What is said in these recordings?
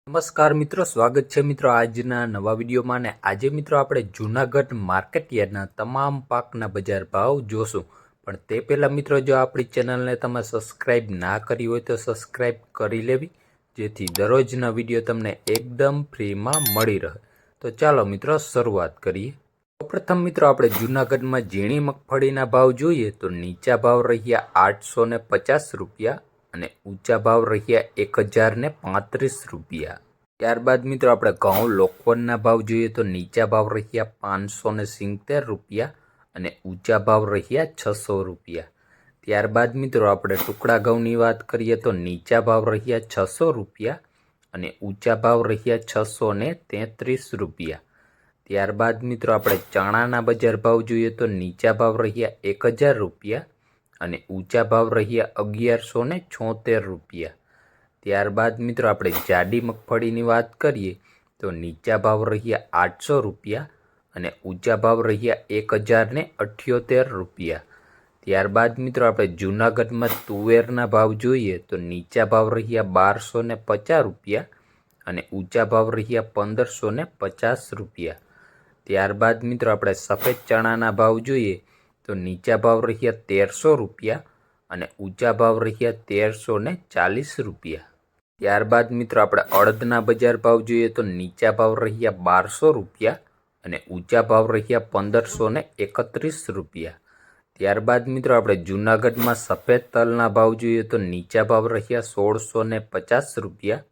નમસ્કાર મિત્રો, સ્વાગત છે મિત્રો આજના નવા વિડીયોમાં. ને આજે મિત્રો આપણે જૂનાગઢ માર્કેટ યાર્ડના તમામ પાકના બજાર ભાવ જોશું. પણ તે પહેલાં મિત્રો, જો આપણી ચેનલને તમે સબસ્ક્રાઈબ ના કરી હોય તો સબસ્ક્રાઈબ કરી લેવી, જેથી દરરોજના વિડીયો તમને એકદમ ફ્રીમાં મળી રહે. તો ચાલો મિત્રો શરૂઆત કરીએ. સૌપ્રથમ મિત્રો આપણે જૂનાગઢમાં ઝીણી મગફળીના ભાવ જોઈએ તો નીચા ભાવ રહ્યા 850 રૂપિયા અને ઊંચા ભાવ રહ્યા 1035 રૂપિયા. ત્યારબાદ મિત્રો આપણે ઘઉં લોકવનના ભાવ જોઈએ તો નીચા ભાવ રહ્યા 570 રૂપિયા અને ઊંચા ભાવ રહ્યા 600 રૂપિયા. ત્યારબાદ મિત્રો આપણે ટુકડા ઘઉંની વાત કરીએ તો નીચા ભાવ રહ્યા 600 રૂપિયા અને ઊંચા ભાવ રહ્યા 633 રૂપિયા. ત્યારબાદ મિત્રો આપણે ચણાના બજાર ભાવ જોઈએ તો નીચા ભાવ રહ્યા 1000 રૂપિયા અને ઊંચા ભાવ રહ્યા 1176 રૂપિયા. ત્યારબાદ મિત્રો આપણે જાડી મગફળીની વાત કરીએ તો નીચા ભાવ રહ્યા 800 રૂપિયા અને ઊંચા ભાવ રહ્યા 1078 રૂપિયા. ત્યારબાદ મિત્રો આપણે જૂનાગઢમાં તુવેરના ભાવ જોઈએ તો નીચા ભાવ રહ્યા 1250 રૂપિયા અને ઊંચા ભાવ રહ્યા 1550 રૂપિયા. ત્યારબાદ મિત્રો આપણે સફેદ ચણાના ભાવ જોઈએ તો નીચા ભાવ રહ્યા 1300 રૂપિયા અને ઊંચા ભાવ રહ્યા 1340 રૂપિયા. ત્યારબાદ મિત્રો આપણે અડદના બજાર ભાવ જોઈએ તો નીચા ભાવ રહ્યા 1200 રૂપિયા અને ઊંચા ભાવ રહ્યા 1531 રૂપિયા. ત્યારબાદ મિત્રો આપણે જૂનાગઢમાં સફેદ તલના ભાવ જોઈએ તો નીચા ભાવ રહ્યા 1650 રૂપિયા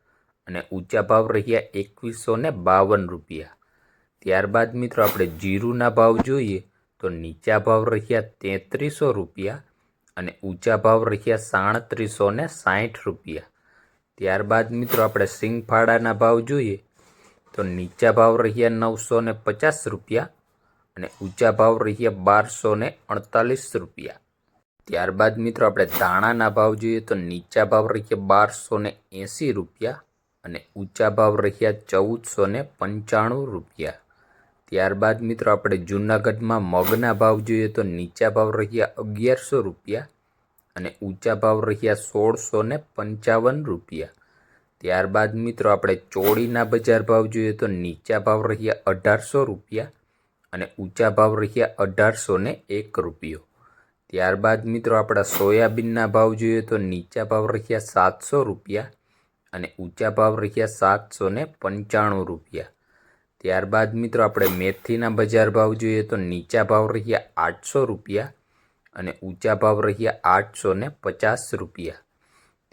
અને ઊંચા ભાવ રહ્યા 2152 રૂપિયા. ત્યારબાદ મિત્રો આપણે જીરુના ભાવ જોઈએ તો નીચા ભાવ રહ્યા 3300 રૂપિયા અને ઊંચા ભાવ રહ્યા 3760 રૂપિયા. ત્યારબાદ મિત્રો આપણે સિંગફાળાના ભાવ જોઈએ તો નીચા ભાવ રહ્યા 950 રૂપિયા અને ઊંચા ભાવ રહ્યા 1248 રૂપિયા. ત્યારબાદ મિત્રો આપણે ધાણાના ભાવ જોઈએ તો નીચા ભાવ રહ્યા 1280 રૂપિયા અને ઊંચા ભાવ રહ્યા 1495 રૂપિયા. ત્યારબાદ મિત્રો આપણે જૂનાગઢમાં મગના ભાવ જોઈએ તો નીચા ભાવ રહ્યા 1100 રૂપિયા અને ઊંચા ભાવ રહ્યા 1655 રૂપિયા. ત્યારબાદ મિત્રો આપણે ચોળીના બજાર ભાવ જોઈએ તો નીચા ભાવ રહ્યા 1800 રૂપિયા અને ઊંચા ભાવ રહ્યા 1801 રૂપિયો. ત્યારબાદ મિત્રો આપણા સોયાબીનના ભાવ જોઈએ તો નીચા ભાવ રહ્યા 700 રૂપિયા અને ઊંચા ભાવ રહ્યા 795 રૂપિયા. ત્યારબાદ મિત્રો આપણે મેથીના બજાર ભાવ જોઈએ તો નીચા ભાવ રહ્યા 800 રૂપિયા અને ઊંચા ભાવ રહ્યા 850 રૂપિયા.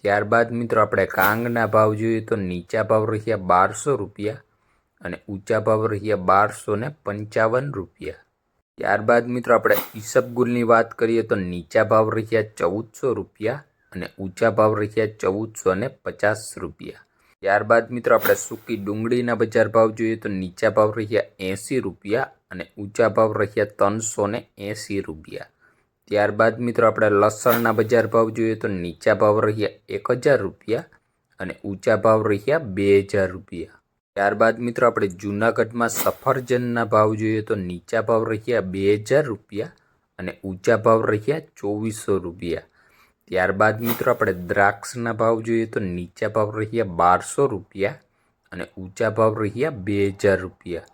ત્યારબાદ મિત્રો આપણે કાંગના ભાવ જોઈએ તો નીચા ભાવ રહ્યા 1200 રૂપિયા અને ઊંચા ભાવ રહ્યા 1255 રૂપિયા. ત્યારબાદ મિત્રો આપણે ઈસબગુલની વાત કરીએ તો નીચા ભાવ રહ્યા 1400 રૂપિયા અને ઊંચા ભાવ રહ્યા 1450 રૂપિયા. ત્યારબાદ મિત્રો આપણે સૂકી ડુંગળીના બજાર ભાવ જોઈએ તો નીચા ભાવ રહ્યા 80 રૂપિયા અને ઊંચા ભાવ રહ્યા 380 રૂપિયા. ત્યારબાદ મિત્રો આપણે લસણના બજાર ભાવ જોઈએ તો નીચા ભાવ રહ્યા 1000 રૂપિયા અને ઊંચા ભાવ રહ્યા 2000 રૂપિયા. ત્યારબાદ મિત્રો આપણે જૂનાગઢમાં સફરજનના ભાવ જોઈએ તો નીચા ભાવ રહ્યા 2000 રૂપિયા અને ઊંચા ભાવ રહ્યા 2400 રૂપિયા. ત્યારબાદ મિત્રો આપણે દ્રાક્ષના ભાવ જોઈએ તો નીચા ભાવ રહ્યા 1200 રૂપિયા અને ઊંચા ભાવ રહ્યા 2000 રૂપિયા.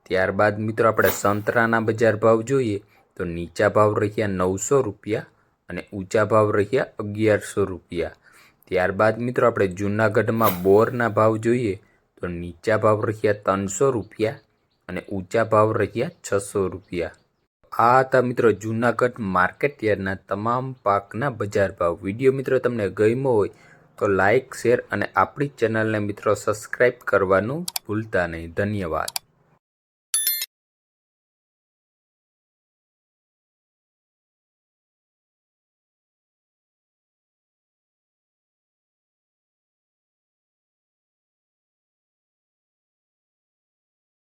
ત્યારબાદ મિત્રો આપણે સંતરાના બજાર ભાવ જોઈએ તો નીચા ભાવ રહ્યા 900 રૂપિયા અને ઊંચા ભાવ રહ્યા 1100 રૂપિયા. ત્યારબાદ મિત્રો આપણે જૂનાગઢમાં બોરના ભાવ જોઈએ તો નીચા ભાવ રહ્યા 300 રૂપિયા અને ઊંચા ભાવ રહ્યા 600 રૂપિયા. આ હતા મિત્રો જૂનાગઢ માર્કેટ યાર્ડના તમામ પાકના બજાર ભાવ. વિડીયો મિત્રો તમને ગમ્યો હોય તો લાઇક, શેર અને આપણી ચેનલને મિત્રો સબસ્ક્રાઈબ કરવાનું ભૂલતા નહીં. ધન્યવાદ.